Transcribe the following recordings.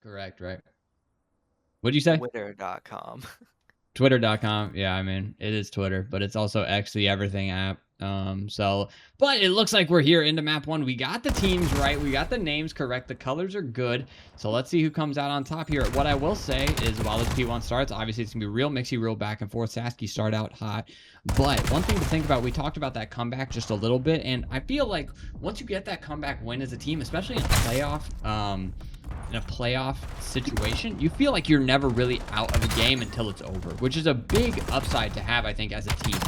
Correct, right? What'd you say? Twitter.com. Twitter.com. Yeah, I mean, it is Twitter, but it's also X, the everything app. But it looks like we're here into map one. We got the teams right. We got the names correct. The colors are good. So let's see who comes out on top here. What I will say is while this P1 starts, obviously it's going to be real mixy, real back and forth. Sasky start out hot. But one thing to think about, we talked about that comeback just a little bit. And I feel like once you get that comeback win as a team, especially in a playoff situation, you feel like you're never really out of a game until it's over, which is a big upside to have, I think, as a team.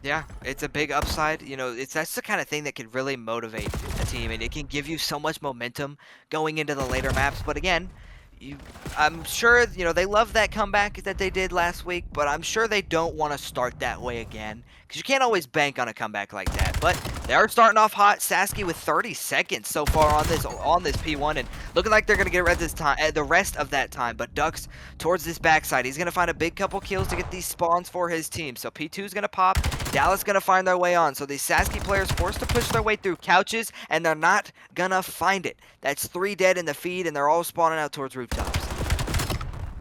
Yeah, it's a big upside. You know, that's the kind of thing that can really motivate a team, and it can give you so much momentum going into the later maps. But again, I'm sure they love that comeback that they did last week, but I'm sure they don't want to start that way again because you can't always bank on a comeback like that. But they are starting off hot. Sasky with 30 seconds so far on this P1, and looking like they're gonna get the rest of that time. But Ducks towards this backside, he's gonna find a big couple kills to get these spawns for his team. So P2 is gonna pop. Dallas gonna find their way on. So these Sasky players forced to push their way through couches, and they're not gonna find it. That's 3 dead in the feed, and they're all spawning out towards rooftops.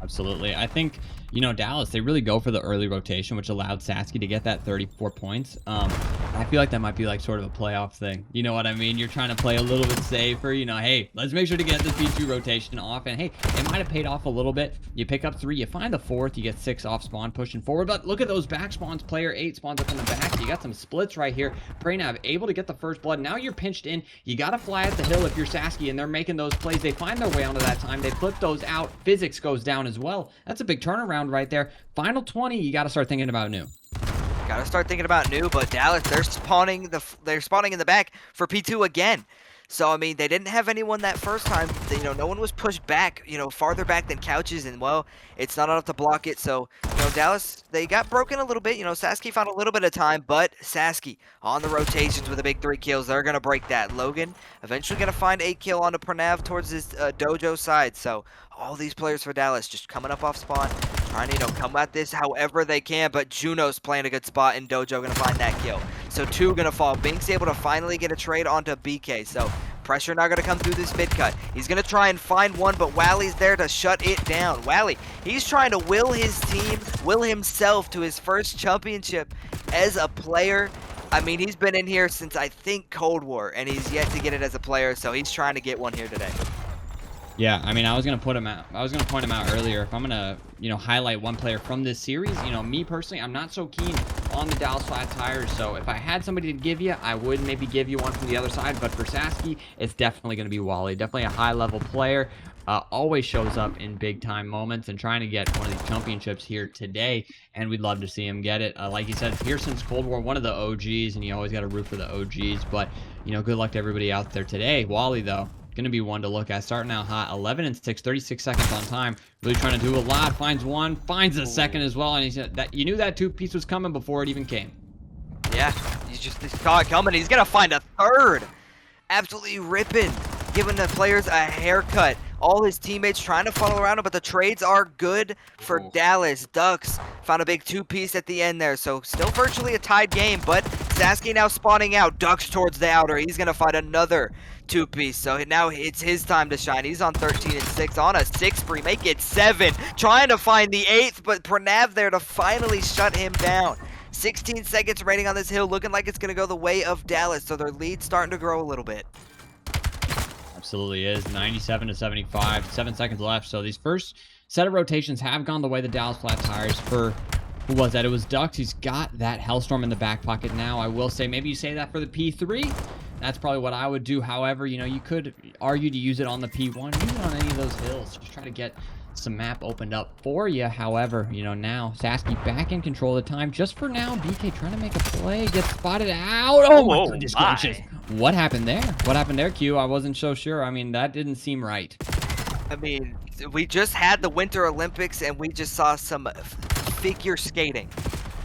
Absolutely. I think, Dallas, they really go for the early rotation, which allowed Sasky to get that 34 points. I feel like that might be like sort of a playoff thing. You know what I mean? You're trying to play a little bit safer, hey, let's make sure to get this P2 rotation off. And hey, it might have paid off a little bit. You pick up 3, you find the 4th, you get 6 off spawn pushing forward. But look at those back spawns. Player 8 spawns up in the back. You got some splits right here. Pranav able to get the first blood. Now you're pinched in. You got to fly at the hill if you're Sasky, and they're making those plays. They find their way onto that time. They flip those out. Physics goes down as well. That's a big turnaround right there. Final 20, you got to start thinking about new. Gotta start thinking about new, but Dallas, they're spawning in the back for P2 again. So I mean, they didn't have anyone that first time. No one was pushed back, farther back than couches, and well, it's not enough to block it. So Dallas, they got broken a little bit. Sasky found a little bit of time, but Sasky on the rotations with a big 3 kills. They're gonna break that. Logan eventually gonna find 8 kill onto Pranav towards his dojo side. So all these players for Dallas just coming up off spawn, trying to come at this however they can, but Juno's playing a good spot, and Dojo gonna find that kill. So 2 gonna fall. Bink's able to finally get a trade onto BK. So pressure now gonna come through this mid cut. He's gonna try and find one, but Wally's there to shut it down. Wally, he's trying to will his team, will himself to his first championship as a player. I mean, he's been in here since I think Cold War, and he's yet to get it as a player, so he's trying to get one here today. Yeah, I mean, I was gonna point him out earlier. If I'm gonna, highlight one player from this series, me personally, I'm not so keen on the Dallas Flat Tires. So if I had somebody to give you, I would maybe give you one from the other side. But for Sasky, it's definitely gonna be Wally. Definitely a high-level player. Always shows up in big-time moments and trying to get one of these championships here today. And we'd love to see him get it. Like you said, here since Cold War, one of the OGs, and you always got to root for the OGs. But good luck to everybody out there today. Wally, though, going to be one to look at. Starting out hot, 11 and 6, 36 seconds on time. Really trying to do a lot. Finds one, finds a second as well. And he said that you knew that 2-piece was coming before it even came. Yeah, he saw it coming. He's going to find a 3rd. Absolutely ripping, giving the players a haircut. All his teammates trying to funnel around him, but the trades are good for Dallas. Ducks found a big 2-piece at the end there, so still virtually a tied game, but Sasky now spawning out. Ducks towards the outer. He's going to find another 2-piece, so now it's his time to shine. He's on 13 and 6 on a 6 spree. Make it 7. Trying to find the 8th, but Pranav there to finally shut him down. 16 seconds remaining on this hill, looking like it's going to go the way of Dallas, so their lead's starting to grow a little bit. Absolutely is. 97 to 75. 7 seconds left. So these first set of rotations have gone the way of the Dallas Flat Tires. For who was that? It was Ducks. He's got that Hellstorm in the back pocket now. I will say maybe you say that for the P3. That's probably what I would do. However, you could argue to use it on the P1. Use it on any of those hills. Just try to get some map opened up for you. However, now Sasky back in control of the time. Just for now, BK trying to make a play. Gets spotted out. Oh, my goodness gracious. What happened there? What happened there, Q? I wasn't so sure. I mean, that didn't seem right. I mean, we just had the Winter Olympics, and we just saw some figure skating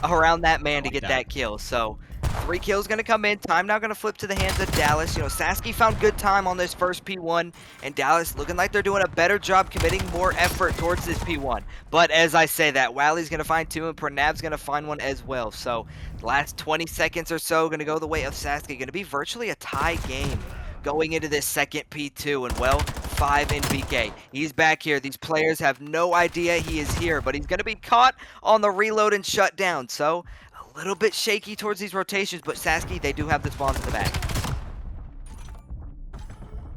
around that man to get that kill. So 3 kills going to come in. Time now going to flip to the hands of Dallas. Sasky found good time on this first P1, and Dallas looking like they're doing a better job committing more effort towards this P1. But as I say that, Wally's going to find 2, and Pranav's going to find 1 as well. So the last 20 seconds or so going to go the way of Sasky. Going to be virtually a tie game going into this second P2. And well, 5 in BK. He's back here. These players have no idea he is here, but he's going to be caught on the reload and shut down. So a little bit shaky towards these rotations, but Sasky, they do have the spawns in the back.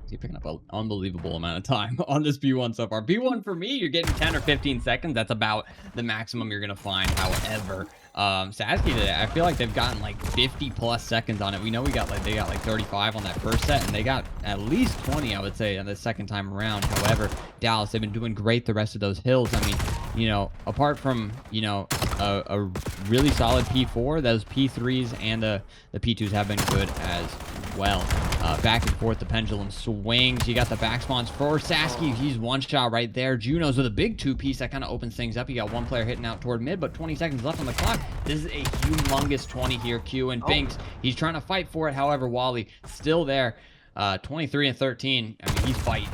He's picking up an unbelievable amount of time on this B1 so far. B1 for me, you're getting 10 or 15 seconds. That's about the maximum you're going to find. However, Sasky today, I feel like they've gotten like 50 plus seconds on it. We know they got like 35 on that first set, and they got at least 20, I would say, on the second time around. However, Dallas, they've been doing great the rest of those hills. I mean, you know, apart from, you know, a really solid P4, those P3s and the P2s have been good as well. Back and forth, the pendulum swings. You got the back spawns for Sasky. He's one shot right there. Juno's with a big two-piece that kind of opens things up. You got one player hitting out toward mid, but 20 seconds left on the clock. This is a humongous 20 here. Q and Binks, he's trying to fight for it. However, Wally still there. 23 and 13. I mean, he's fighting.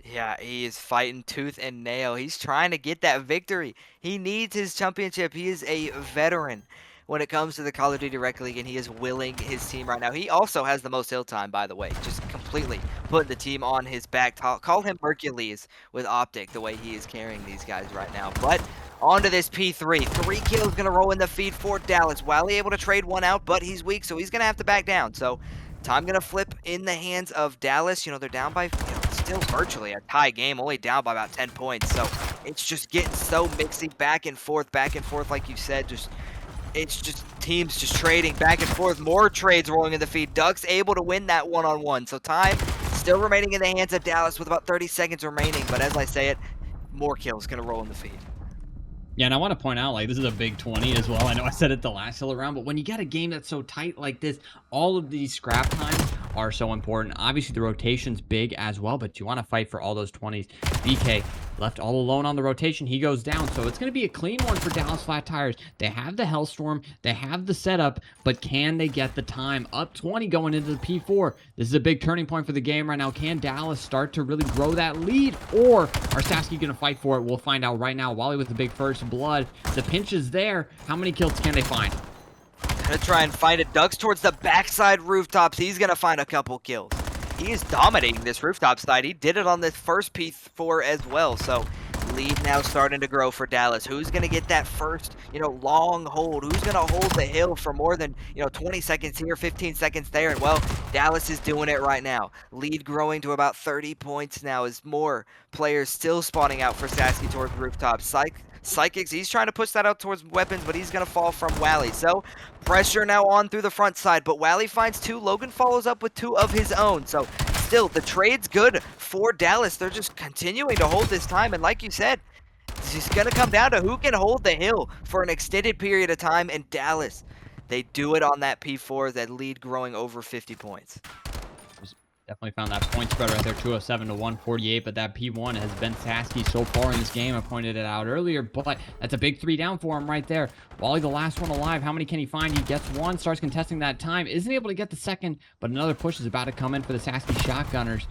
Yeah, he is fighting tooth and nail. He's trying to get that victory. He needs his championship. He is a veteran when it comes to the Call of Duty Rec League, and he is willing his team right now. He also has the most hill time, by the way, just completely putting the team on his back. Call him Hercules with Optic, the way he is carrying these guys right now. But onto this P3. 3 kills going to roll in the feed for Dallas. Wally able to trade one out, but he's weak, so he's going to have to back down. So time going to flip in the hands of Dallas. You know, they're down by, still virtually a tie game, only down by about 10 points. So it's just getting so mixy, back and forth, like you said. It's just teams just trading back and forth. More trades rolling in the feed. Ducks able to win that one-on-one. So time still remaining in the hands of Dallas with about 30 seconds remaining. But as I say it, more kills going to roll in the feed. Yeah, and I want to point out, like, this is a big 20 as well. I know I said it the last hill around, but when you get a game that's so tight like this, all of these scrap times are so important. Obviously, the rotation's big as well, but you want to fight for all those 20s. BK left all alone on the rotation. He goes down, so it's going to be a clean one for Dallas Flat Tires. They have the Hellstorm. They have the setup, but can they get the time? Up 20 going into the P4. This is a big turning point for the game right now. Can Dallas start to really grow that lead, or are Sasky going to fight for it? We'll find out right now. Wally with the big first blood. The pinch is there. How many kills can they find? Gonna try and find it. Ducks towards the backside rooftops. He's gonna find a couple kills. He is dominating this rooftop side. He did it on this first P4 as well. So lead now starting to grow for Dallas. Who's gonna get that first, long hold? Who's gonna hold the hill for more than, 20 seconds here, 15 seconds there? And well, Dallas is doing it right now. Lead growing to about 30 points now as more players still spawning out for Sasky towards rooftops. Psychics, he's trying to push that out towards weapons, but he's going to fall from Wally. So pressure now on through the front side, but Wally finds 2. Logan follows up with 2 of his own. So still, the trade's good for Dallas. They're just continuing to hold this time. And like you said, it's just going to come down to who can hold the hill for an extended period of time. And Dallas, they do it on that P4, that lead growing over 50 points. Definitely found that point spread right there, 207 to 148, but that P1 has been Sasky so far in this game. I pointed it out earlier, but that's a big 3 down for him right there. Wally, the last one alive. How many can he find? He gets 1, starts contesting that time, isn't able to get the second, but another push is about to come in for the Sasky Shotgunners.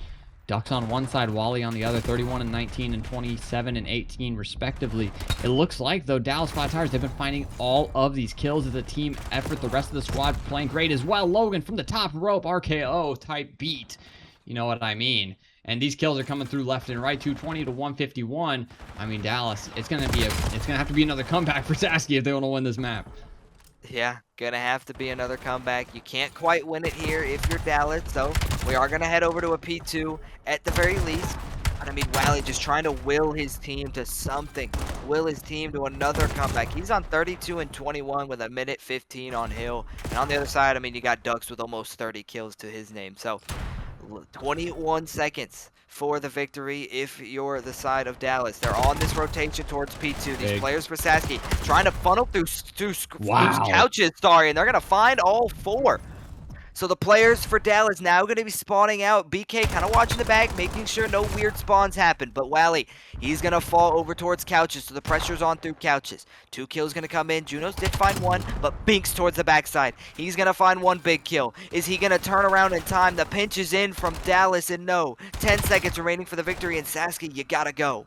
Ducks on one side, Wally on the other, 31 and 19 and 27 and 18 respectively. It looks like, though, Dallas Flat Tires, they've been finding all of these kills as a team effort. The rest of the squad playing great as well. Logan from the top rope, RKO type beat. You know what I mean? And these kills are coming through left and right, 220 to 151. I mean, Dallas, it's gonna have to be another comeback for Sasky if they want to win this map. Yeah, gonna have to be another comeback. You can't quite win it here if you're Dallas, so we are gonna head over to a P2 at the very least. But I mean, Wally just trying to will his team to something, will his team to another comeback. He's on 32 and 21 with 1:15 on hill, and on the other side, I mean, you got Ducks with almost 30 kills to his name. So 21 seconds for the victory if you're the side of Dallas. They're on this rotation towards P2. These players for Sasky trying to funnel through couches, and they're going to find all 4. So the players for Dallas now going to be spawning out. BK kind of watching the back, making sure no weird spawns happen. But Wally, he's going to fall over towards couches, so the pressure's on through couches. 2 kills going to come in. Junos did find 1, but Binks towards the backside. He's going to find 1 big kill. Is he going to turn around in time? The pinch is in from Dallas, and no. 10 seconds remaining for the victory, and Sasky, you got to go.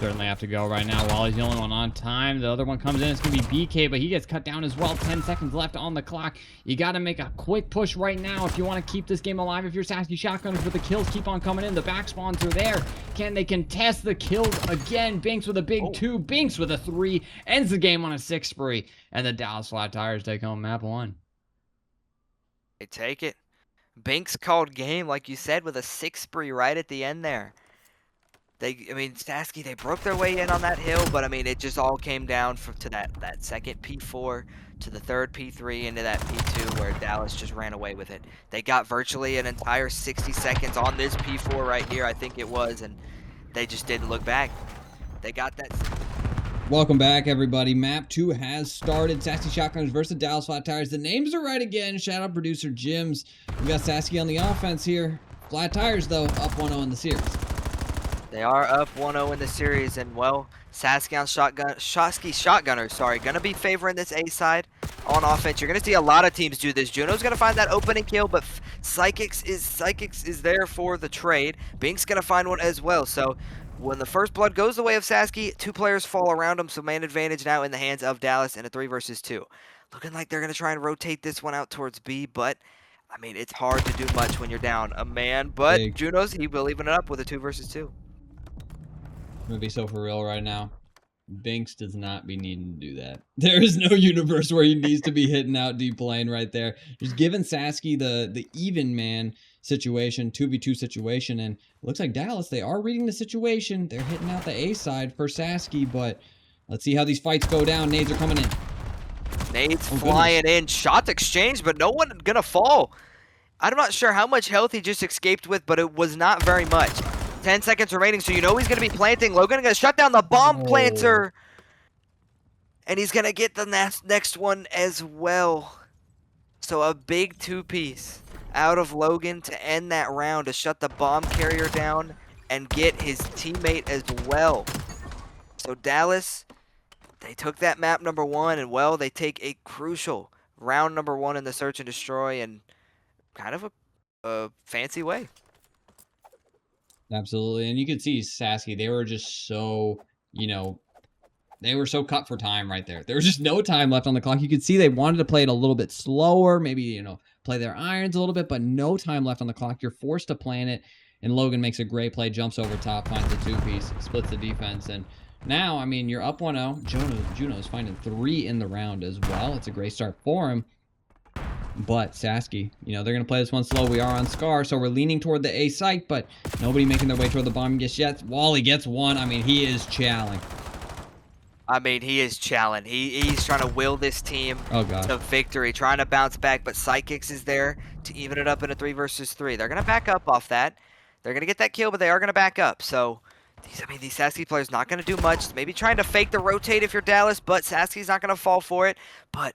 Certainly have to go right now. Wally's the only one on time. The other one comes in. It's going to be BK, but he gets cut down as well. 10 seconds left on the clock. You got to make a quick push right now if you want to keep this game alive. If you're Sasky Shotgunners, but the kills keep on coming in. The back spawns are there. Can they contest the kills again? Binks with a big 2. Binks with a 3. Ends the game on a 6 spree. And the Dallas Flat Tires take home map 1. They take it. Binks called game, like you said, with a 6 spree right at the end there. I mean, Sasky, they broke their way in on that hill, but I mean, it just all came down to that second P4 to the third P3 into that P2 where Dallas just ran away with it. They got virtually an entire 60 seconds on this P4 right here, I think it was, and they just didn't look back. They got that. Welcome back, everybody. Map 2 has started. Sasky Shotgunners versus Dallas Flat Tires. The names are right again. Shout out producer Jims. We got Sasky on the offense here. Flat Tires, though, up 1-0 in the series. They are up 1-0 in the series, and well, Sasky Shotgunners, sorry, gonna be favoring this A side on offense. You're gonna see a lot of teams do this. Juno's gonna find that opening kill, but Psychics is there for the trade. Bink's gonna find one as well. So when the first blood goes the way of Sasky, 2 players fall around him, so man advantage now in the hands of Dallas in a 3 versus 2. Looking like they're gonna try and rotate this one out towards B, but I mean, it's hard to do much when you're down a man, but Juno's, he will even it up with a 2 versus 2. I'm gonna be so for real right now. Binks does not be needing to do that. There is no universe where he needs to be hitting out deep lane right there. Just giving Sasky the even man situation, 2v2 situation, and it looks like Dallas, they are reading the situation. They're hitting out the A side for Sasky, but let's see how these fights go down. Nades are coming in. Nades flying in. Shots exchanged, but no one gonna fall. I'm not sure how much health he just escaped with, but it was not very much. 10 seconds remaining, so you know he's going to be planting. Logan going to shut down the bomb planter. And he's going to get the next one as well. So a big 2-piece out of Logan to end that round, to shut the bomb carrier down and get his teammate as well. So Dallas, they took that map number 1, and well, they take a crucial round number 1 in the search and destroy in kind of a fancy way. Absolutely. And you could see Sasky, they were just so, they were so cut for time right there. There was just no time left on the clock. You could see they wanted to play it a little bit slower, maybe, play their irons a little bit, but no time left on the clock. You're forced to plan it. And Logan makes a great play, jumps over top, finds the 2-piece, splits the defense. And now, I mean, you're up 1-0. Juno's finding 3 in the round as well. It's a great start for him. But Sasky, they're going to play this one slow. We are on Scar, so we're leaning toward the A site, but nobody making their way toward the bomb just yet. Wally gets one. I mean, he is challenging. He's trying to will this team to victory, trying to bounce back, but Psychics is there to even it up in a 3 versus 3. They're going to back up off that. They're going to get that kill, but they are going to back up. So, these Sasky players not going to do much. Maybe trying to fake the rotate if you're Dallas, but Sasky's not going to fall for it. But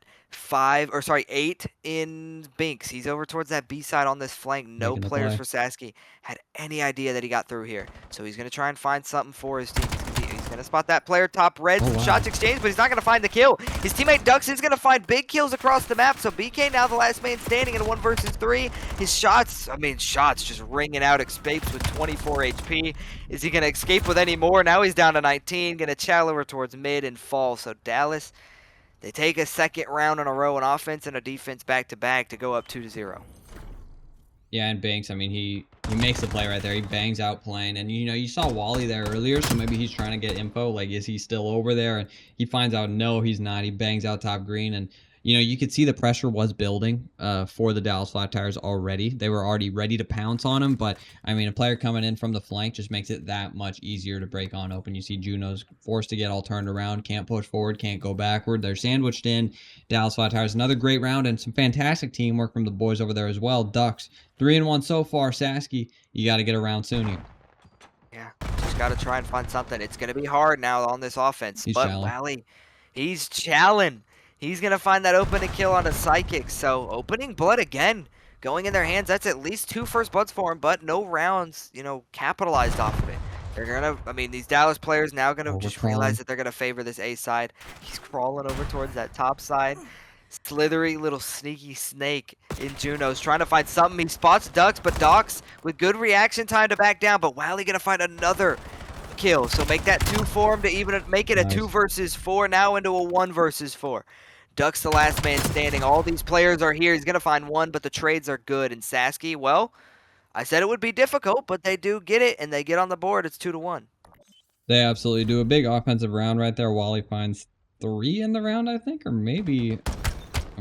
8 in Binks. He's over towards that B side on this flank. No players for Sasky had any idea that he got through here. So he's going to try and find something for his team. He's going to spot that player top red. Shots exchanged, but he's not going to find the kill. His teammate Duxon's going to find big kills across the map. So BK now the last man standing in a 1 versus 3. His shots just ringing out. Escapes with 24 HP. Is he going to escape with any more? Now he's down to 19. Going to chow over towards mid and fall. So Dallas, they take a second round in a row, an offense and a defense back-to-back to go up 2-0. Yeah, and Banks, he makes the play right there. He bangs out playing. And, you saw Wally there earlier, so maybe he's trying to get info. Like, is he still over there? And he finds out, no, he's not. He bangs out top green. And, you could see the pressure was building for the Dallas Flat Tires already. They were already ready to pounce on him. But, a player coming in from the flank just makes it that much easier to break on open. You see Juno's forced to get all turned around. Can't push forward, can't go backward. They're sandwiched in. Dallas Flat Tires, another great round and some fantastic teamwork from the boys over there as well. Ducks, 3-1 so far. Sasky, you got to get around soon here. Yeah, just got to try and find something. It's going to be hard now on this offense. But Wally, he's challenging. He's going to find that opening kill on a Psychic. So opening blood again going in their hands. That's at least 2 first bloods for him, but no rounds, capitalized off of it. They're going to, these Dallas players now going to just realize that they're going to favor this A side. He's crawling over towards that top side. Slithery little sneaky snake in Juno's trying to find something. He spots Ducks, but Docs with good reaction time to back down. But Wally going to find another kill. So make that 2 for him to even make it a Nice. 2 versus 4, now into a 1 versus 4. Duck's the last man standing. All these players are here. He's going to find one, but the trades are good. And Sasky, well, I said it would be difficult, but they do get it, and they get on the board. It's 2-1. They absolutely do. A big offensive round right there. Wally finds 3 in the round, I think, or maybe,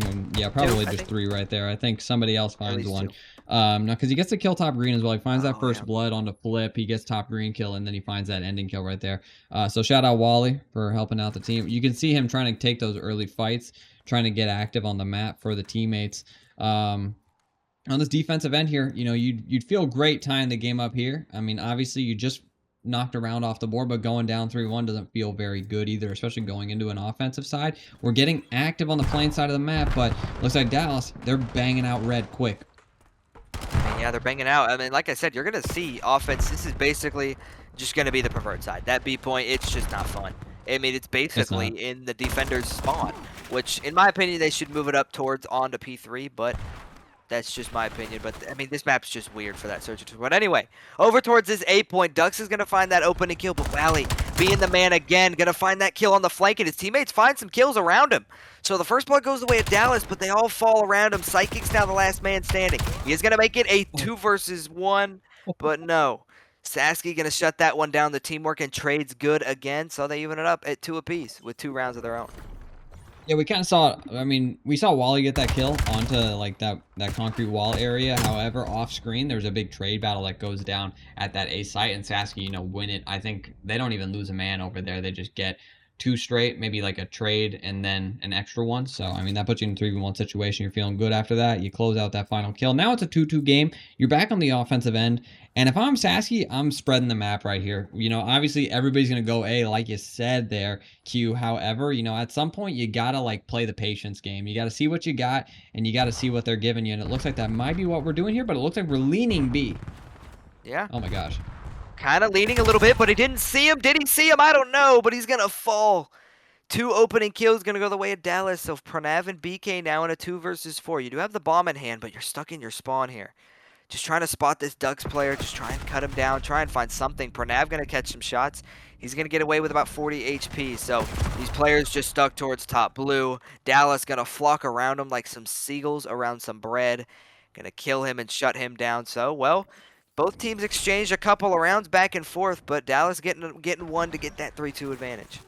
I mean, yeah, 2, probably I just think. 3 right there. I think somebody else At finds least one. 2. No, because he gets to kill top green as well. He finds that Oh, first yeah. blood on the flip. He gets top green kill, and then he finds that ending kill right there. So shout out Wally for helping out the team. You can see him trying to take those early fights, trying to get active on the map for the teammates. On this defensive end here, you know, you'd feel great tying the game up here. I mean, obviously you just knocked a round off the board, but going down 3-1 doesn't feel very good either, especially going into an offensive side. We're getting active on the playing side of the map, but looks like Dallas, they're banging out red quick. I mean, yeah, they're banging out. I mean, like I said, you're going to see offense. This is basically just going to be the preferred side. That B point, it's just not fun. I mean, it's It's basically not. in the defender's spawn, which, in my opinion, they should move it up towards onto P3, but that's just my opinion. But, I mean, this map's just weird for that search. But anyway, over towards this A point. Dux is going to find that opening kill, but Wally being the man again, going to find that kill on the flank, and his teammates find some kills around him. So the first blood goes the way of Dallas, but they all fall around him. Psychic's now the last man standing. He is going to make it a 2 versus 1, but no. Sasky going to shut that one down. The teamwork and trades good again, so they even it up at 2 apiece with 2 rounds of their own. Yeah, we kind of saw, I mean, we saw Wally get that kill onto like that concrete wall area. However, off screen, there's a big trade battle that goes down at that A site, and Sasky, you know, win it. I think they don't even lose a man over there. They just get 2 straight, maybe like a trade and then an extra one. So, I mean, that puts you in a 3v1 situation. You're feeling good after that. You close out that final kill. Now it's a 2-2 game. You're back on the offensive end. And if I'm Sasky, I'm spreading the map right here. You know, obviously everybody's going to go A, like you said there, Q. However, you know, at some point you got to like play the patience game. You got to see what you got and you got to see what they're giving you. And it looks like that might be what we're doing here, but it looks like we're leaning B. Yeah. Oh my gosh. Kind of leaning a little bit, but he didn't see him. Did he see him? I don't know, but he's going to fall. 2 opening kills going to go the way of Dallas. So Pranav and BK now in a 2 versus 4. You do have the bomb in hand, but you're stuck in your spawn here. Just trying to spot this Ducks player. Just try and cut him down. Try and find something. Pranav going to catch some shots. He's going to get away with about 40 HP. So these players just stuck towards top blue. Dallas going to flock around him like some seagulls around some bread. Going to kill him and shut him down. So, well, both teams exchanged a couple of rounds back and forth, but Dallas getting one to get that 3-2 advantage.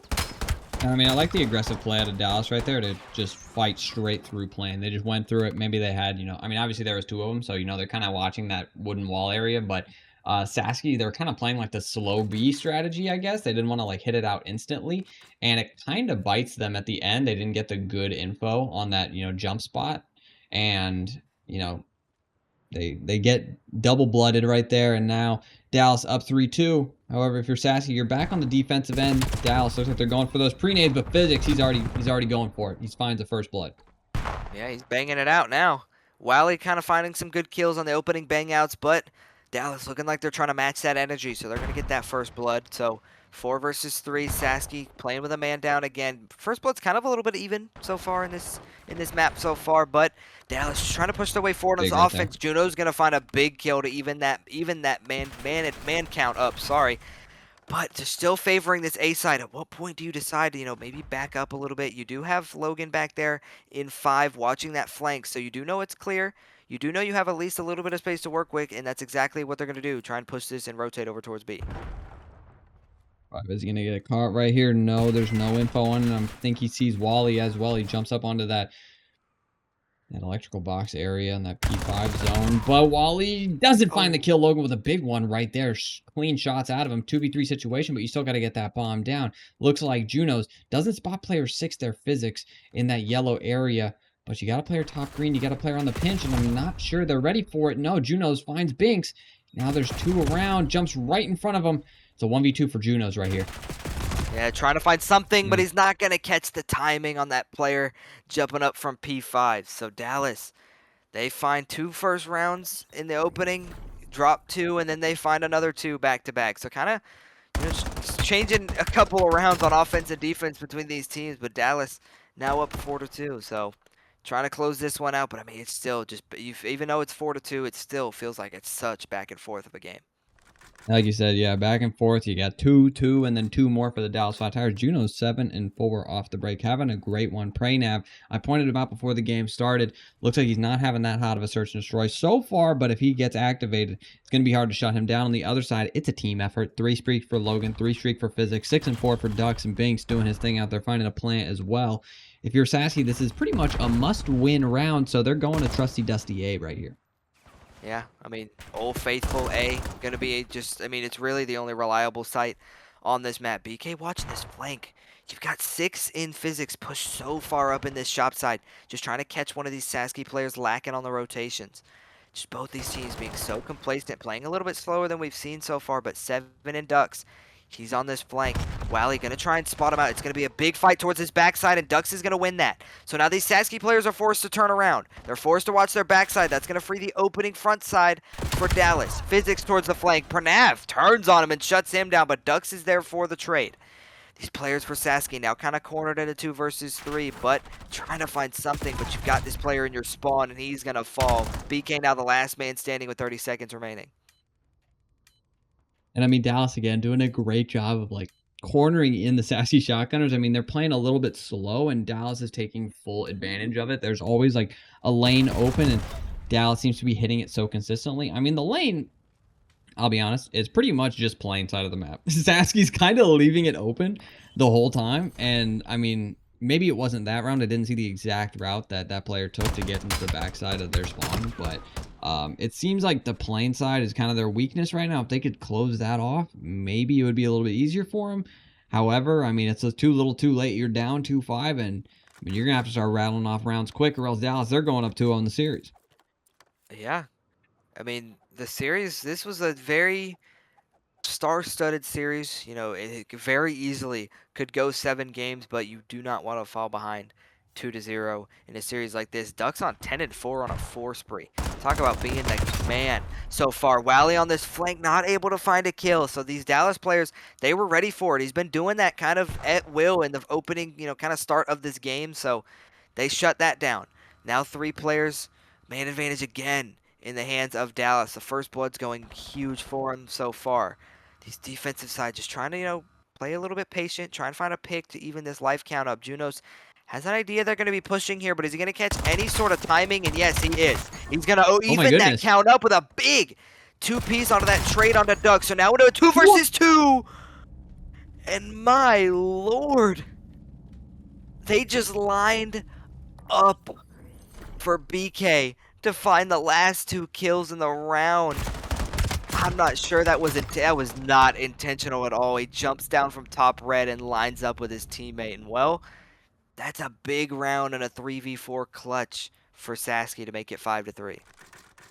I mean, I like the aggressive play out of Dallas right there to just fight straight through playing. They just went through it. Maybe they had, you know, I mean, obviously there was 2 of them, so, you know, they're kind of watching that wooden wall area, but Sasky, they're kind of playing like the slow B strategy, I guess. They didn't want to like hit it out instantly, and it kind of bites them at the end. They didn't get the good info on that, you know, jump spot, and, you know, they get double blooded right there, and now Dallas up 3-2. However, if you're Sasky, you're back on the defensive end. Dallas looks like they're going for those pre-nades, but physics, he's already going for it. He finds the first blood. Yeah, he's banging it out now. Wally kind of finding some good kills on the opening bang outs, but Dallas looking like they're trying to match that energy, so they're going to get that first blood. So 4 versus 3, Sasky playing with a man down again. First blood's kind of a little bit even so far in this map so far, but Dallas just trying to push their way forward on Big this right offense. Juno's going to find a big kill to even that man count up. Sorry. But just still favoring this A side. At what point do you decide to, you know, maybe back up a little bit? You do have Logan back there in 5 watching that flank, so you do know it's clear. You do know you have at least a little bit of space to work with, and that's exactly what they're going to do. Try and push this and rotate over towards B. Is he gonna get a caught right here? No, there's no info on him. I think he sees Wally as well. He jumps up onto that electrical box area in that P5 zone, but Wally doesn't find the kill. Logan with a big one right there. Clean shots out of him. 2v3 situation, but you still got to get that bomb down. Looks like Junos doesn't spot player 6 their physics in that yellow area, but you got a player top green. You got a player on the pinch, and I'm not sure they're ready for it. No, Junos finds Binks. Now there's 2 around, jumps right in front of him. It's a 1v2 for Junos right here. Yeah, trying to find something, but he's not going to catch the timing on that player jumping up from P5. So Dallas, they find 2 first rounds in the opening, drop 2, and then they find another 2 back-to-back. So kind of, you know, just changing a couple of rounds on offense and defense between these teams, but Dallas now up 4-2. So trying to close this one out, but I mean, it's still just, even though it's 4-2, it still feels like it's such back and forth of a game. Like you said, yeah, back and forth. You got 2-2, and then 2 more for the Dallas Flat Tires. Juno's 7-4 off the break, having a great one. Pranav, I pointed him out before the game started. Looks like he's not having that hot of a search and destroy so far, but if he gets activated, it's going to be hard to shut him down. On the other side, it's a team effort. 3 streak for Logan, 3 streak for Physics, 6-4 for Ducks, and Binks doing his thing out there, finding a plant as well. If you're Sasky, this is pretty much a must-win round, so they're going to Trusty Dusty A right here. Yeah, I mean, Old Faithful A, gonna be just, I mean, it's really the only reliable site on this map. BK, watch this flank. You've got 6 in Physics pushed so far up in this shop side, just trying to catch one of these Sasky players lacking on the rotations. Just both these teams being so complacent, playing a little bit slower than we've seen so far, but 7 in Ducks. He's on this flank. Wally gonna try and spot him out. It's gonna be a big fight towards his backside, and Ducks is gonna win that. So now these Sasky players are forced to turn around. They're forced to watch their backside. That's gonna free the opening front side for Dallas. Physics towards the flank. Pranav turns on him and shuts him down, but Ducks is there for the trade. These players for Sasky now kind of cornered in a 2 versus 3, but trying to find something. But you've got this player in your spawn, and he's gonna fall. BK now the last man standing with 30 seconds remaining. And I mean, Dallas again doing a great job of like cornering in the Sasky Shotgunners. I mean, they're playing a little bit slow, and Dallas is taking full advantage of it. There's always like a lane open, and Dallas seems to be hitting it so consistently. I mean, the lane, I'll be honest, is pretty much just plain side of the map. Sasky's kind of leaving it open the whole time, and I mean, maybe it wasn't that round. I didn't see the exact route that that player took to get into the backside of their spawn, but it seems like the plain side is kind of their weakness right now. If they could close that off, maybe it would be a little bit easier for them. However, I mean, it's a too little too late. You're down 2-5, and I mean, you're going to have to start rattling off rounds quick, or else Dallas, they're going up 2-0 in the series. Yeah, I mean, the series, this was a very star-studded series. You know, it very easily could go 7 games, but you do not want to fall behind 2-0 in a series like this. Ducks on 10-4 on a 4 spree. Talk about being the man so far. Wally on this flank, not able to find a kill. So these Dallas players, they were ready for it. He's been doing that kind of at will in the opening, you know, kind of start of this game. So they shut that down. Now 3 players, man advantage again in the hands of Dallas. The first blood's going huge for him so far. These defensive side just trying to, you know, play a little bit patient, trying to find a pick to even this life count up. Junos has an idea they're going to be pushing here, but is he going to catch any sort of timing? And yes, he is. He's going to even that count up with a big 2-piece onto that trade onto Doug. So now we're doing 2 versus 2. And my lord, they just lined up for BK to find the last 2 kills in the round. I'm not sure that was not intentional at all. He jumps down from top red and lines up with his teammate, and well, that's a big round and a 3v4 clutch for Sasky to make it 5-3.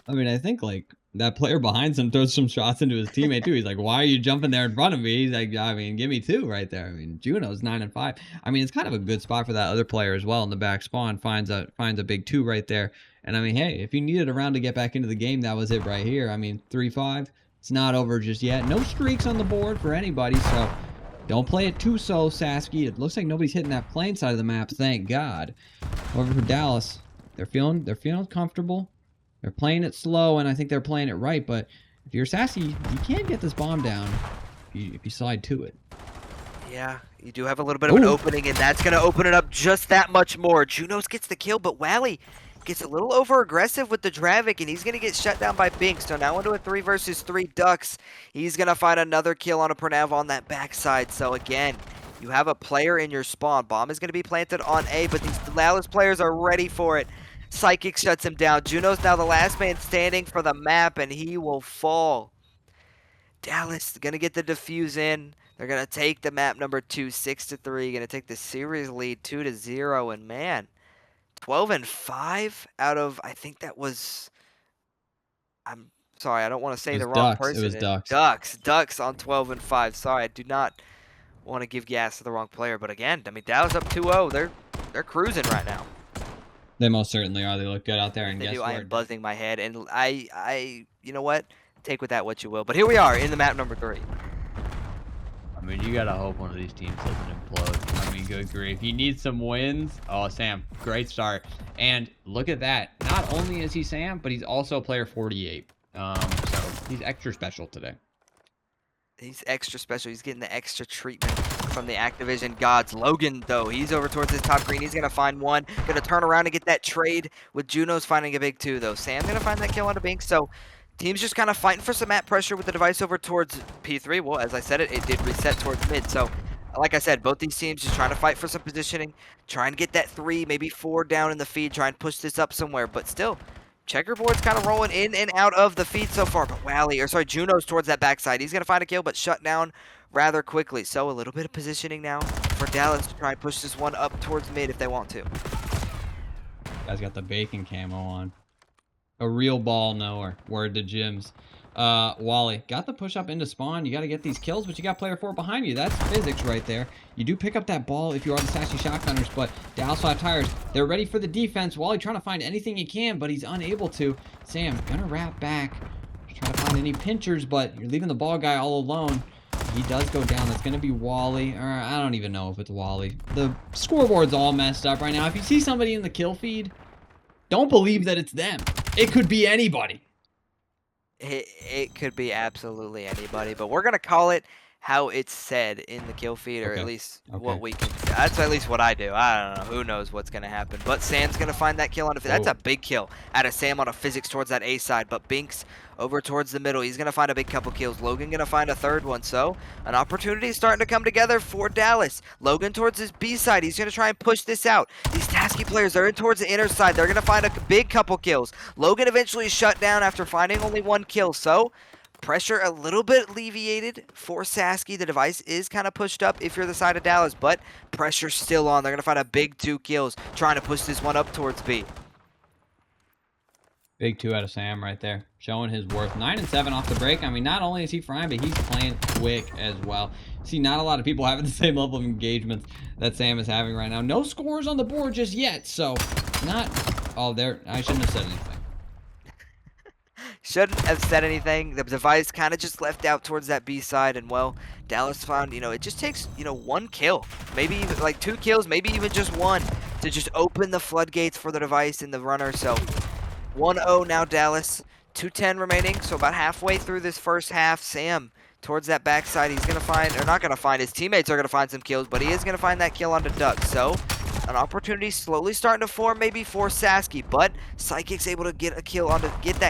I mean, I think like that player behind him throws some shots into his teammate too. He's like, "Why are you jumping there in front of me?" He's like, "I mean, give me 2 right there." I mean, Juno's 9-5. I mean, it's kind of a good spot for that other player as well in the back spawn. Finds a big 2 right there. And I mean, hey, if you needed a round to get back into the game, that was it right here. I mean, 3-5. It's not over just yet. No streaks on the board for anybody, so don't play it too slow, Sasky. It looks like nobody's hitting that plain side of the map, thank God. However, for Dallas, they're feeling comfortable. They're playing it slow, and I think they're playing it right. But if you're Sasky, you can get this bomb down if you slide to it. Yeah, you do have a little bit of an opening, and that's going to open it up just that much more. Junos gets the kill, but Wally gets a little over-aggressive with the Dravik, and he's going to get shut down by Binks. So now into a 3 versus 3 Ducks. He's going to find another kill on a Pranav on that backside. So again, you have a player in your spawn. Bomb is going to be planted on A, but these Dallas players are ready for it. Psychic shuts him down. Juno's now the last man standing for the map, and he will fall. Dallas going to get the defuse in. They're going to take the map number 2, 6-3. Going to take the series lead 2-0, and man, 12-5 out of, I think that was, I'm sorry, I don't want to say the wrong person. It was Ducks. Ducks on 12-5. Sorry, I do not want to give gas to the wrong player. But again, I mean, Dallas up 2-0. They're cruising right now. They most certainly are. They look good out there. And they guess do. what? I am buzzing my head, and I, you know what? Take with that what you will. But here we are in the map number 3. I mean, you gotta hope one of these teams doesn't implode. I mean, good grief. He needs some wins. Oh, Sam, great start. And look at that. Not only is he Sam, but he's also player 48. So he's extra special today. He's extra special. He's getting the extra treatment from the Activision gods. Logan, though, he's over towards his top green. He's going to find one. Going to turn around and get that trade with Juno's finding a big two, though. Sam going to find that kill on a Binks. So team's just kind of fighting for some map pressure with the device over towards P3. Well, as I said, it did reset towards mid. So like I said, both these teams just trying to fight for some positioning, try and get that 3, maybe 4 down in the feed, try and push this up somewhere. But still, checkerboard's kind of rolling in and out of the feed so far. But Juno's towards that backside. He's going to find a kill, but shut down rather quickly. So a little bit of positioning now for Dallas to try and push this one up towards mid if they want to. Guys got the bacon camo on. A real ball knower. Word to Jims. Wally, got the push up into spawn. You got to get these kills, but you got player 4 behind you. That's physics right there. You do pick up that ball if you are the Sasky Shotgunners, but Dallas Flat Tires, they're ready for the defense. Wally trying to find anything he can, but he's unable to. Sam, gonna wrap back. Try to find any pinchers, but you're leaving the ball guy all alone. He does go down. That's going to be Wally. Or I don't even know if it's Wally. The scoreboard's all messed up right now. If you see somebody in the kill feed, don't believe that it's them. It could be anybody. It could be absolutely anybody, but we're going to call it how it's said in the kill feed, or at least what we can. That's at least what I do. I don't know. Who knows what's going to happen. But Sam's going to find that kill on a. That's a big kill out of Sam on a physics towards that A side. But Binks over towards the middle. He's going to find a big couple kills. Logan going to find a third one. So an opportunity is starting to come together for Dallas. Logan towards his B side. He's going to try and push this out. These Sasky players are in towards the inner side. They're going to find a big couple kills. Logan eventually shut down after finding only 1 kill. So pressure a little bit alleviated for Sasky. The device is kind of pushed up if you're the side of Dallas, but pressure's still on. They're going to find a big 2 kills, trying to push this one up towards B. Big 2 out of Sam right there, showing his worth. 9 and 7 off the break. I mean, not only is he frying, but he's playing quick as well. See, not a lot of people having the same level of engagement that Sam is having right now. No scores on the board just yet, so not... Oh, there. I shouldn't have said anything. Shouldn't have said anything. The device kind of just left out towards that B side, and well, Dallas found, it just takes, 1 kill, maybe even like 2 kills, maybe even just 1 to just open the floodgates for the device and the runner. So 1-0 now Dallas, 2:10 remaining, so about halfway through this first half. Sam towards that backside, he's going to find, or not going to find, his teammates are going to find some kills, but he is going to find that kill onto Duck. So an opportunity slowly starting to form maybe for Sasky, but Psychic's able to get that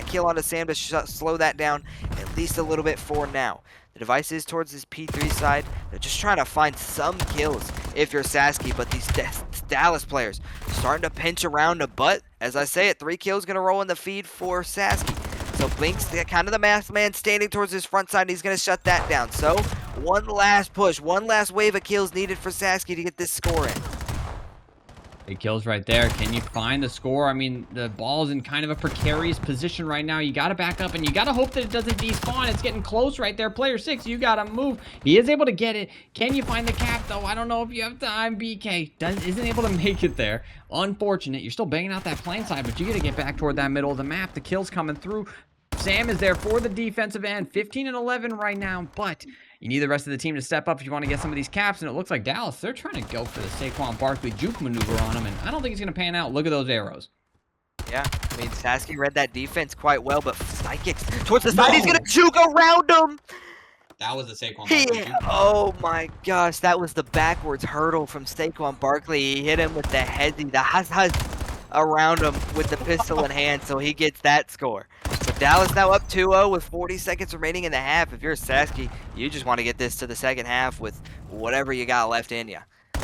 kill onto Sam to slow that down at least a little bit for now. The device is towards his P3 side. They're just trying to find some kills if you're Sasky, but these Dallas players starting to pinch around him. But as I say, 3 kills going to roll in the feed for Sasky. So Blinks, kind of the masked man standing towards his front side, and he's going to shut that down. So one last push, one last wave of kills needed for Sasky to get this score in. Big kills right there. Can you find the score? I mean, the ball's in kind of a precarious position right now. You got to back up, and you got to hope that it doesn't despawn. It's getting close right there. Player 6, you got to move. He is able to get it. Can you find the cap, though? I don't know if you have time. BK isn't able to make it there. Unfortunate. You're still banging out that plane side, but you got to get back toward that middle of the map. The kill's coming through. Sam is there for the defensive end. 15 and 11 right now, but you need the rest of the team to step up if you want to get some of these caps, and it looks like Dallas, they're trying to go for the Saquon Barkley juke maneuver on him, and I don't think it's going to pan out. Look at those arrows. Yeah, I mean, Sasky read that defense quite well, but Psychics towards the side, he's going to juke around him. That was the Saquon Barkley juke. Oh my gosh, that was the backwards hurdle from Saquon Barkley. He hit him with the heady, the huzz around him with the pistol in hand, so he gets that score. So Dallas now up 2-0 with 40 seconds remaining in the half. If you're Sasky, you just want to get this to the second half with whatever you got left in you. I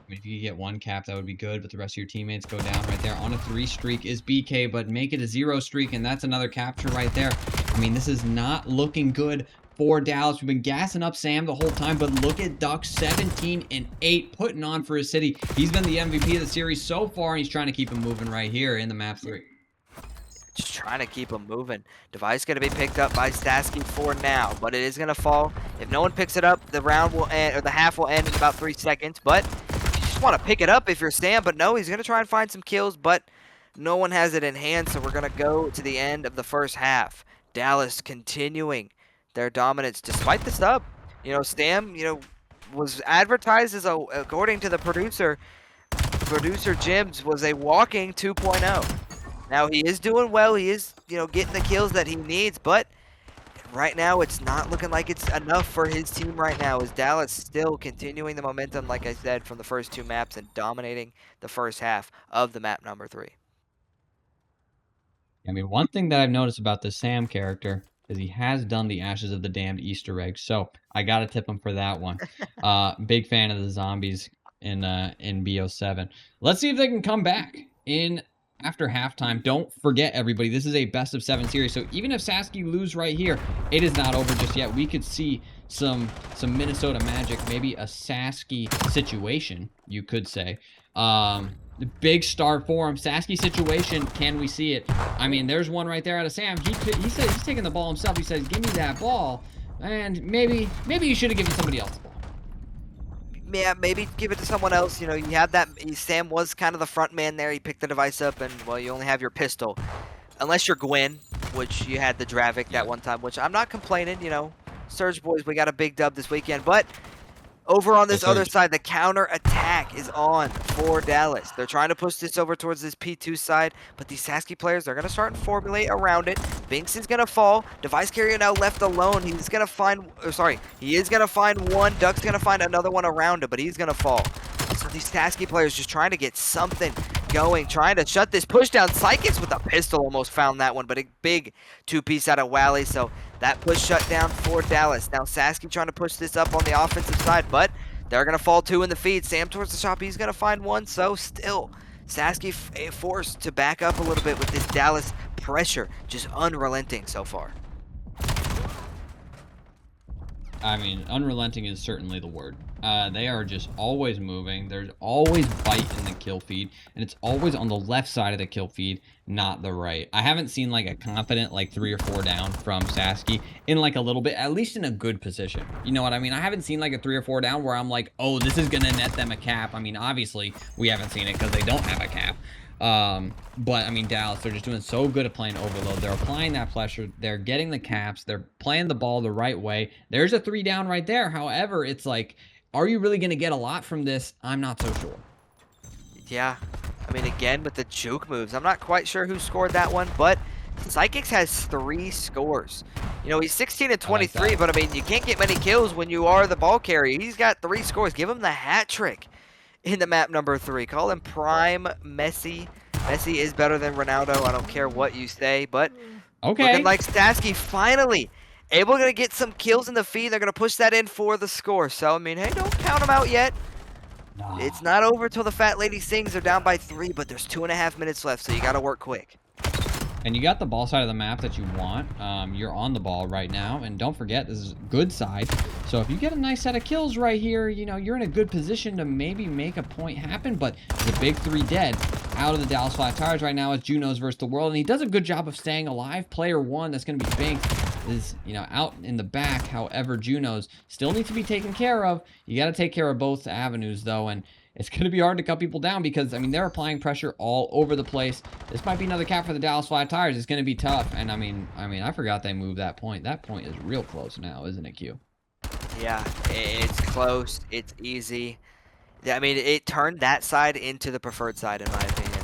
mean, if you get 1 cap, that would be good, but the rest of your teammates go down right there. On a 3 streak is BK, but make it a 0 streak, and that's another capture right there. I mean, this is not looking good for Dallas. We've been gassing up Sam the whole time, but look at Duck, 17 and 8, putting on for his city. He's been the MVP of the series so far, and he's trying to keep him moving right here in the map 3. Just trying to keep him moving. Device going to be picked up by Sasky for now, but it is going to fall. If no one picks it up, the round will end, or the half will end in about 3 seconds. But you just want to pick it up if you're Sam. But no, he's going to try and find some kills, but no one has it in hand. So we're going to go to the end of the first half. Dallas continuing their dominance despite the sub. Stam, was advertised as according to the producer Jims, was a walking 2.0. Now, he is doing well. He is, getting the kills that he needs, but it right now it's not looking like it's enough for his team right now, as Dallas still continuing the momentum, like I said, from the first 2 maps and dominating the first half of the map number 3. I mean, one thing that I've noticed about this Sam character is he has done the Ashes of the Damned Easter egg, so I gotta tip him for that one. Big fan of the zombies in BO7. Let's see if they can come back in after halftime. Don't forget, everybody, this is a best of 7 series, so even if Sasky lose right here, it is not over just yet. We could see some Minnesota magic, maybe a Sasky situation, you could say. The big start for him. Sasky situation. Can we see it? I mean, there's one right there out of Sam. He said he's taking the ball himself. He says, "Give me that ball," and maybe you should have given somebody else the ball. Yeah, maybe give it to someone else. You know, you have that. Sam was kind of the front man there. He picked the device up, and well, you only have your pistol, unless you're Gwen, which you had the Dravik that one time. Which I'm not complaining. You know, Surge boys, we got a big dub this weekend, but. Over on this other side, the counter attack is on for Dallas. They're trying to push this over towards this P2 side, but these Sasky players, they're going to start and formulate around it. Binks is going to fall. Device carrier now left alone. He's going to find, he is going to find one. Duck's going to find another one around him, but he's going to fall. So these Sasky players just trying to get something going, trying to shut this push down. Psychics with a pistol almost found that one, but a big 2-piece out of Wally. So that push shut down for Dallas. Now Sasky trying to push this up on the offensive side, but they're going to fall 2 in the feed. Sam towards the shop. He's going to find one. So still, Sasky forced to back up a little bit with this Dallas pressure. Just unrelenting so far. I mean, unrelenting is certainly the word. They are just always moving. There's always bite in the kill feed, and it's always on the left side of the kill feed, not the right. I haven't seen like a confident like 3 or 4 down from Sasky in like a little bit, at least in a good position. You know what I mean? I haven't seen like a 3 or 4 down where I'm like, oh, this is gonna net them a cap. I mean, obviously we haven't seen it because they don't have a cap. But I mean, Dallas, they're just doing so good at playing overload. They're applying that pressure. They're getting the caps. They're playing the ball the right way. There's a 3 down right there. However, it's like, are you really going to get a lot from this? I'm not so sure. Yeah. I mean, again, with the juke moves, I'm not quite sure who scored that one, but Psychics has 3 scores. You know, he's 16 and 23, like, but I mean, you can't get many kills when you are the ball carrier. He's got 3 scores. Give him the hat trick in the map number 3. Call him Prime Messi. Messi is better than Ronaldo. I don't care what you say, but okay. Looking like Sasky finally able to get some kills in the feed. They're going to push that in for the score. So, I mean, hey, don't count them out yet. No. It's not over till the fat lady sings. They're down by 3, but there's 2.5 minutes left, so you got to work quick. And you got the ball side of the map that you want. You're on the ball right now. And don't forget, this is good side. So if you get a nice set of kills right here, you know, you're in a good position to maybe make a point happen. But the big 3 dead out of the Dallas Flat Tires right now is Junos versus the world. And he does a good job of staying alive. Player 1, that's going to be Binks, is, you know, out in the back. However, Junos still needs to be taken care of. You got to take care of both avenues, though. And it's going to be hard to cut people down because, I mean, they're applying pressure all over the place. This might be another cap for the Dallas Flat Tires. It's going to be tough. And, I mean, I forgot they moved that point. That point is real close now, isn't it, Q? Yeah, it's close. It's easy. I mean, it turned that side into the preferred side, in my opinion.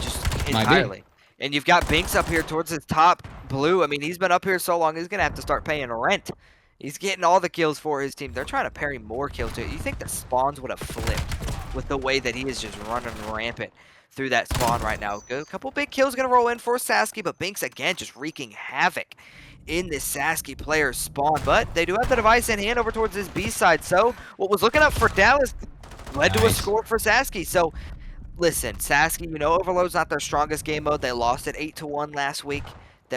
Just entirely. And you've got Binks up here towards his top blue. I mean, he's been up here so long, he's going to have to start paying rent. He's getting all the kills for his team. They're trying to parry more kills to it. You think the spawns would have flipped with the way that he is just running rampant through that spawn right now. A couple big kills going to roll in for Sasky, but Binks, again, just wreaking havoc in this Sasky player's spawn. But they do have the device in hand over towards this B side. So what was looking up for Dallas led to a score for Sasky. So listen, Sasky, you know, Overload's not their strongest game mode. They lost it 8-1 last week.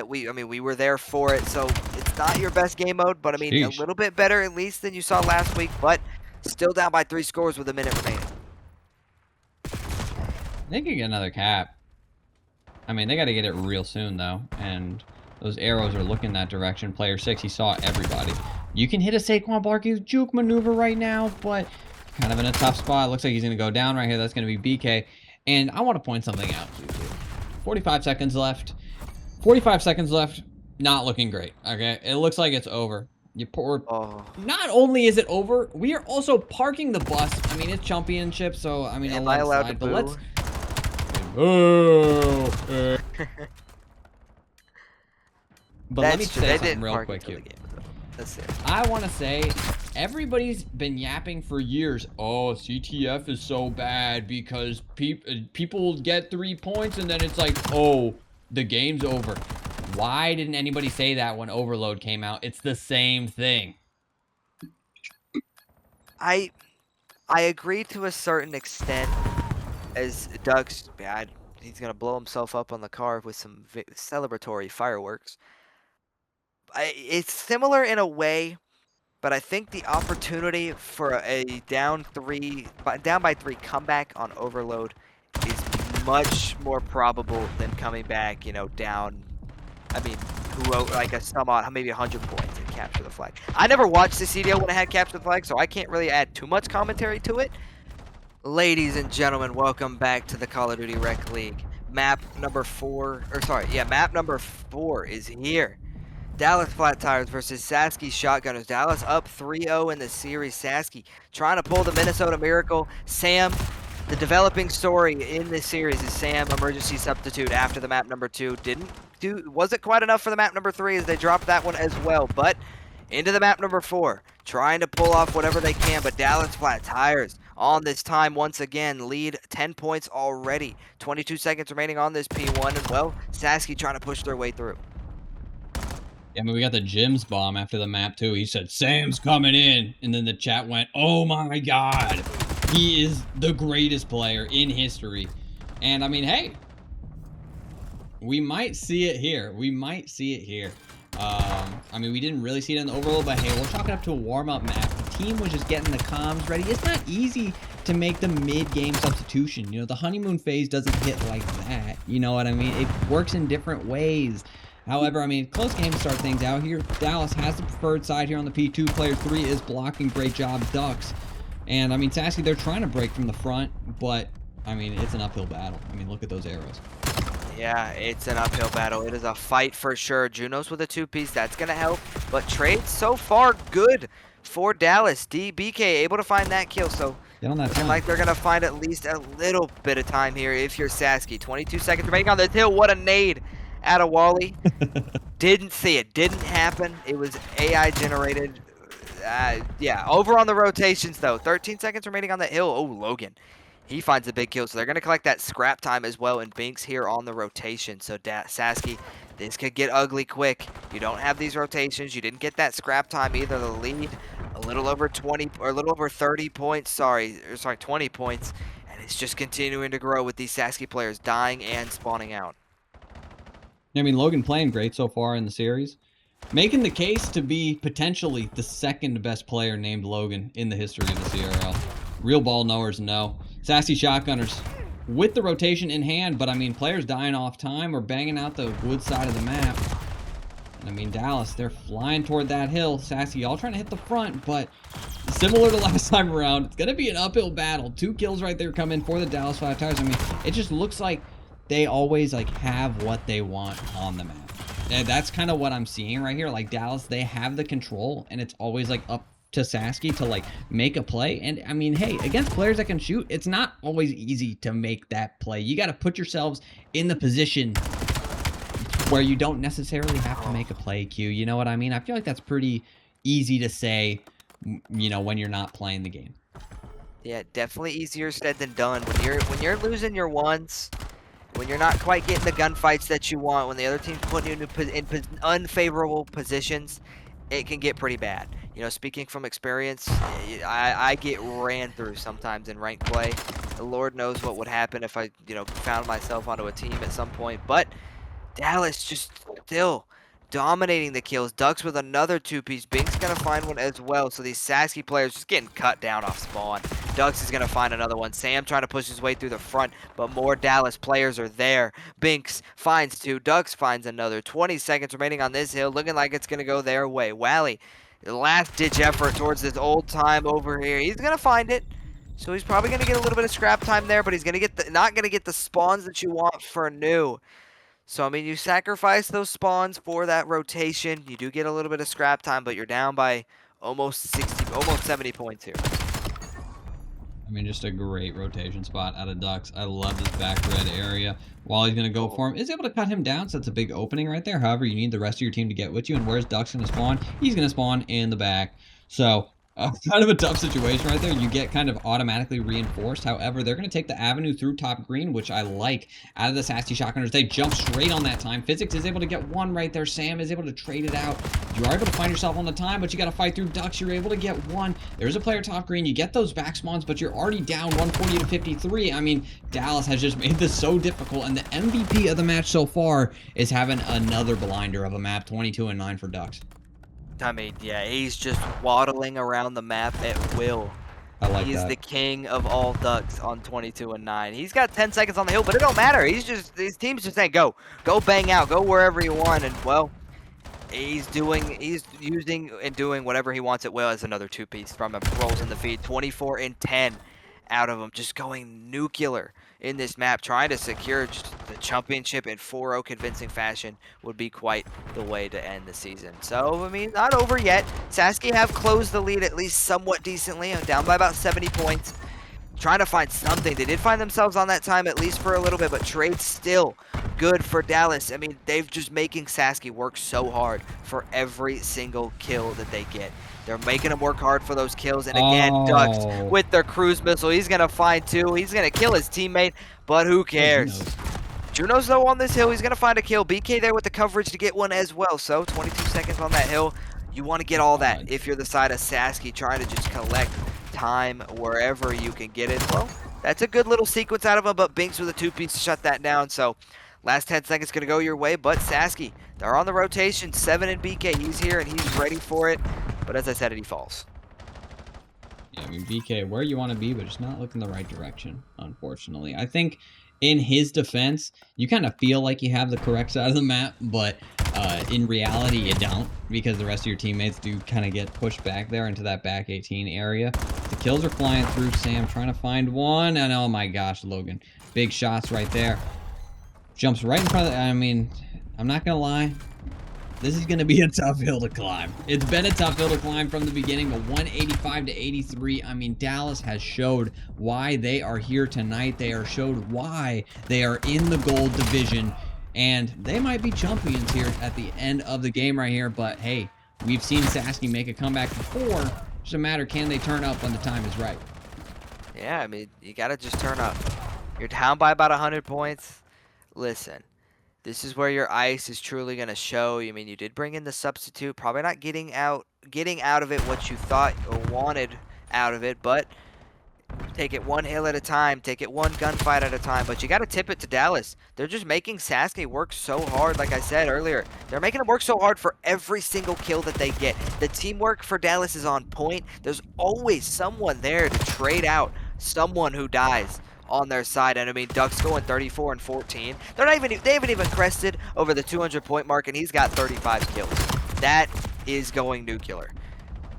We were there for it, so it's not your best game mode, but I mean, a little bit better at least than you saw last week, but still down by 3 scores with a minute remaining. They could get another cap. I mean, they got to get it real soon, though, and those arrows are looking that direction. Player 6, he saw everybody. You can hit a Saquon Barkley's juke maneuver right now, but kind of in a tough spot. Looks like he's going to go down right here. That's going to be BK, and I want to point something out to you, too. 45 seconds left. 45 seconds left. Not looking great. Okay, it looks like it's over. You poor. Oh. Not only is it over, we are also parking the bus. I mean, it's championship, so I mean, am I allowed to boo? But let's. Oh. But let me That's true. say They something didn't real park quick until here. the game was over. That's it. I want to say everybody's been yapping for years. Oh, CTF is so bad because people get 3 points and then it's like, oh, the game's over. Why didn't anybody say that when Overload came out? It's the same thing. I I agree to a certain extent. As Doug's bad, he's gonna blow himself up on the car with some celebratory fireworks. It's similar in a way, but I think the opportunity for a down by three comeback on Overload is much more probable than coming back, down. I mean, like a some odd, maybe 100 points and capture the flag. I never watched the CDO when it had capture the flag, so I can't really add too much commentary to it. Ladies and gentlemen, welcome back to the Call of Duty Rec League. Map number 4 is here. Dallas Flat Tires versus Sasky Shotgunners. Dallas up 3-0 in the series. Sasky trying to pull the Minnesota Miracle. Sam, the developing story in this series is Sam, emergency substitute after the map number 2. Wasn't quite enough for the map number 3 as they dropped that one as well. But into the map number 4, trying to pull off whatever they can. But Dallas Flat Tires on this time once again, lead 10 points already. 22 seconds remaining on this P1. And well, Sasky trying to push their way through. Yeah, I mean, we got the Jim's bomb after the map, too. He said, Sam's coming in. And then the chat went, oh my God. He is the greatest player in history. And I mean, hey, we might see it here. We might see it here. I mean, we didn't really see it in the Overload, but hey, we'll chalk it up to a warm-up map. The team was just getting the comms ready. It's not easy to make the mid-game substitution. The honeymoon phase doesn't hit like that. You know what I mean? It works in different ways. However, I mean, close game to start things out here. Dallas has the preferred side here on the P2. Player 3 is blocking. Great job, Ducks. And, I mean, Sasky, they're trying to break from the front, but, I mean, it's an uphill battle. I mean, look at those arrows. Yeah, it's an uphill battle. It is a fight for sure. Junos with a 2-piece, that's going to help. But trade so far good for Dallas. BK able to find that kill, so Get on that looking time. like they're going to find at least a little bit of time here if you're Sasky. 22 seconds remaining on the hill. What a nade out of Wally. Didn't see it. Didn't happen. It was AI generated. Yeah, over on the rotations, though. 13 seconds remaining on the hill. Oh, Logan. He finds the big kill, so they're going to collect that scrap time as well, and Binks here on the rotation. So Sasky, this could get ugly quick. You don't have these rotations. You didn't get that scrap time either. The lead, a little over 20, or a little over 30 points, sorry, 20 points, and it's just continuing to grow with these Sasky players dying and spawning out. I mean, Logan playing great so far in the series. Making the case to be potentially the second best player named Logan in the history of the CRL. Real ball knowers know. Sasky Shotgunners with the rotation in hand, but I mean, players dying off time or banging out the wood side of the map. And I mean, Dallas, they're flying toward that hill. Sasky, all trying to hit the front, but similar to last time around, it's going to be an uphill battle. 2 kills right there come in for the Dallas Flat Tires. I mean, it just looks like they always have what they want on the map. And that's kind of what I'm seeing right here. Like Dallas, they have the control, and it's always up to Sasky to make a play. And I mean, hey, against players that can shoot, it's not always easy to make that play. You got to put yourselves in the position where you don't necessarily have to make a play, Q. You know what I mean? I feel like that's pretty easy to say, when you're not playing the game. Yeah, definitely easier said than done. When you're losing your ones, when you're not quite getting the gunfights that you want, when the other team's putting you in unfavorable positions, it can get pretty bad. Speaking from experience, I get ran through sometimes in ranked play. The Lord knows what would happen if I, found myself onto a team at some point. But Dallas just still dominating the kills. Ducks with another 2-piece. Bink's going to find one as well. So these Sasky players just getting cut down off spawn. Ducks is going to find another one. Sam trying to push his way through the front, but more Dallas players are there. Binks finds 2. Ducks finds another. 20 seconds remaining on this hill. Looking like it's going to go their way. Wally, the last-ditch effort towards this old time over here. He's going to find it. So he's probably going to get a little bit of scrap time there, but he's going to get not going to get the spawns that you want for new. So, I mean, you sacrifice those spawns for that rotation. You do get a little bit of scrap time, but you're down by almost 70 points here. I mean, just a great rotation spot out of Ducks. I love this back red area. Wally's going to go for him. Is able to cut him down, so it's a big opening right there. However, you need the rest of your team to get with you. And where's Ducks going to spawn? He's going to spawn in the back. So, kind of a tough situation right there. You get kind of automatically reinforced. However, they're going to take the avenue through top green, which I like. Out of the Sasky Shotgunners, they jump straight on that time. Physics is able to get one right there. Sam is able to trade it out. You are able to find yourself on the time, but you got to fight through Ducks. You're able to get one. There's a player top green. You get those back spawns, but you're already down 140 to 53. I mean, Dallas has just made this so difficult, and the MVP of the match so far is having another blinder of a map, 22-9 for Ducks. I mean, yeah, he's just waddling around the map at will. I like He's that. the king of all Ducks on 22-9. He's got 10 seconds on the hill, but it don't matter. He's just, his team's just saying, go bang out, go wherever you want, and well, he's using and doing whatever he wants at will. As another two-piece from him rolls in the feed. 24-10 out of him, just going nuclear in this map, trying to secure just the championship in 4-0 convincing fashion would be quite the way to end the season. So, I mean, not over yet. Sasky have closed the lead at least somewhat decently, down by about 70 points. Trying to find something. They did find themselves on that time at least for a little bit, but trade's still good for Dallas. I mean, they've just making Sasky work so hard for every single kill that they get. They're making him work hard for those kills, and again, Ducks with their cruise missile. He's gonna find two. He's gonna kill his teammate, but who cares? Juno's though on this hill. He's gonna find a kill. BK there with the coverage to get one as well. So 22 seconds on that hill. You want to get all that if you're the side of Sasky, trying to just collect time wherever you can get it. Well, that's a good little sequence out of him, but Binks with a two-piece to shut that down. So last 10 seconds gonna go your way, but Sasky, they're on the rotation. 7 and BK, he's here and he's ready for it. But as I said, he falls. Yeah, I mean, BK, where you want to be, but just not looking the right direction, unfortunately. I think in his defense, you kind of feel like you have the correct side of the map, but in reality, you don't, because the rest of your teammates do kind of get pushed back there into that back 18 area. The kills are flying through. Sam trying to find one, and oh my gosh, Logan. Big shots right there. Jumps right in front of the, I mean, I'm not going to lie. This is going to be a tough hill to climb. It's been a tough hill to climb from the beginning, but 185 to 83. I mean, Dallas has showed why they are here tonight. They are showed why they are in the gold division, and they might be champions here at the end of the game right here. But hey, we've seen Sasky make a comeback before. It's just a matter, can they turn up when the time is right? Yeah, I mean, you got to just turn up. You're down by about 100 points. Listen. This is where your ice is truly going to show. I mean, you did bring in the substitute, probably not getting out of it what you thought or wanted out of it, but take it one hill at a time, take it one gunfight at a time. But you got to tip it to Dallas. They're just making Sasky work so hard, like I said earlier. They're making him work so hard for every single kill that they get. The teamwork for Dallas is on point. There's always someone there to trade out someone who dies on their side. And I mean, Ducks going 34 and 14. They haven't even crested over the 200-point mark, and he's got 35 kills. That is going nuclear.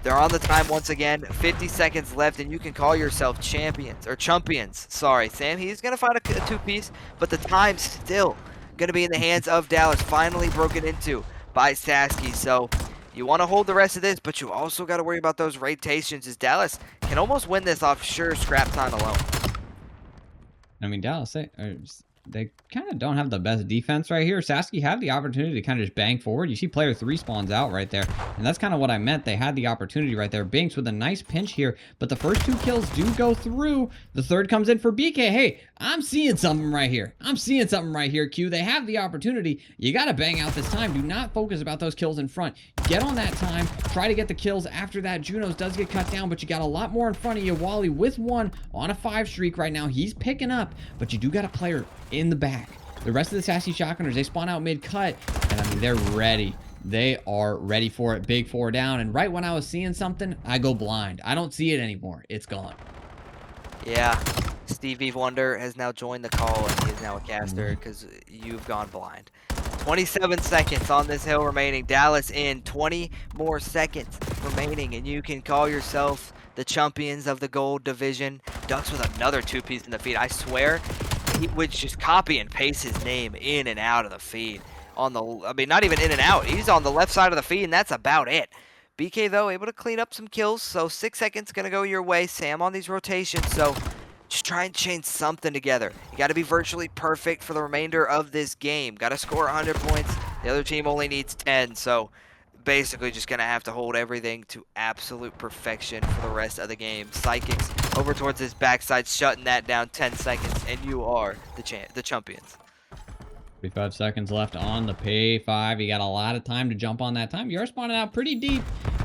They're on the time once again. 50 seconds left, and you can call yourself champions or chumpions. Sorry, Sam. He's gonna find a two-piece, but the time's still gonna be in the hands of Dallas. Finally broken into by Sasky. So you want to hold the rest of this, but you also got to worry about those rotations, as Dallas can almost win this off sure scrap time alone. I mean, Dallas, they kind of don't have the best defense right here. Sasky had the opportunity to kind of just bang forward. You see player 3 spawns out right there, and that's kind of what I meant. They had the opportunity right there. Binks with a nice pinch here, but the first 2 kills do go through. The third comes in for BK. Hey, I'm seeing something right here. I'm seeing something right here, Q. They have the opportunity. You got to bang out this time. Do not focus about those kills in front. Get on that time. Try to get the kills after that. Junos does get cut down, but you got a lot more in front of you. Wally with 1 on a 5 streak right now. He's picking up, but you do got a player in the back. The rest of the Sasky Shotgunners, they spawn out mid-cut, and I mean, they're ready. They are ready for it. Big 4 down, and right when I was seeing something, I go blind. I don't see it anymore. It's gone. Yeah, Stevie Wonder has now joined the call, and he is now a caster because you've gone blind. 27 seconds on this hill remaining. Dallas in 20 more seconds remaining, and you can call yourself the champions of the gold division. Ducks with another 2-piece in the feed. I swear, he would just copy and paste his name in and out of the feed. I mean, not even in and out. He's on the left side of the feed, and that's about it. BK, though, able to clean up some kills, so 6 seconds gonna go your way. Sam on these rotations, so just try and chain something together. You got to be virtually perfect for the remainder of this game. Got to score 100 points. The other team only needs 10, so basically just going to have to hold everything to absolute perfection for the rest of the game. Psychics over towards his backside, shutting that down. 10 seconds, and you are the champions. 45 seconds left on the pay 5. You got a lot of time to jump on that time. You're spawning out pretty deep.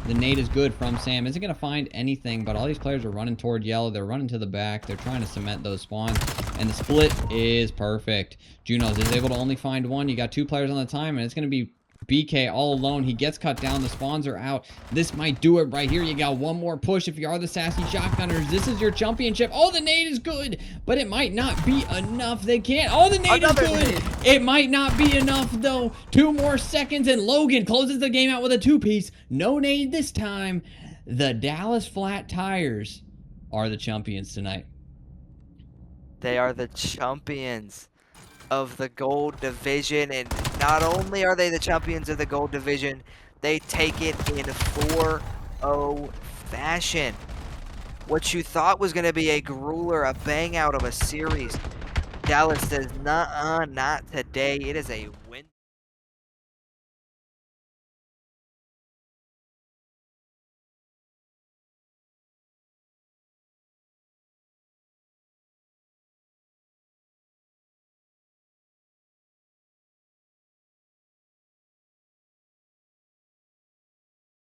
The nade is good from Sam. Isn't going to find anything, but all these players are running toward yellow. They're running to the back. They're trying to cement those spawns, and the split is perfect. Junos is able to only find one. You got 2 players on the time, and it's going to be BK all alone. He gets cut down. The spawns are out. This might do it right here. You got one more push if you are the Sasky Shotgunners. This is your championship. Oh, the nade is good, but it might not be enough. They can't. Oh, the nade is good. It might not be enough, though. 2 more seconds, and Logan closes the game out with a 2-piece. No nade this time. The Dallas Flat Tires are the champions tonight. They are the champions of the gold division, and not only are they the champions of the gold division, they take it in 4-0 fashion. What you thought was going to be a grueler, a bang out of a series, Dallas says, nah, not today. It is a win.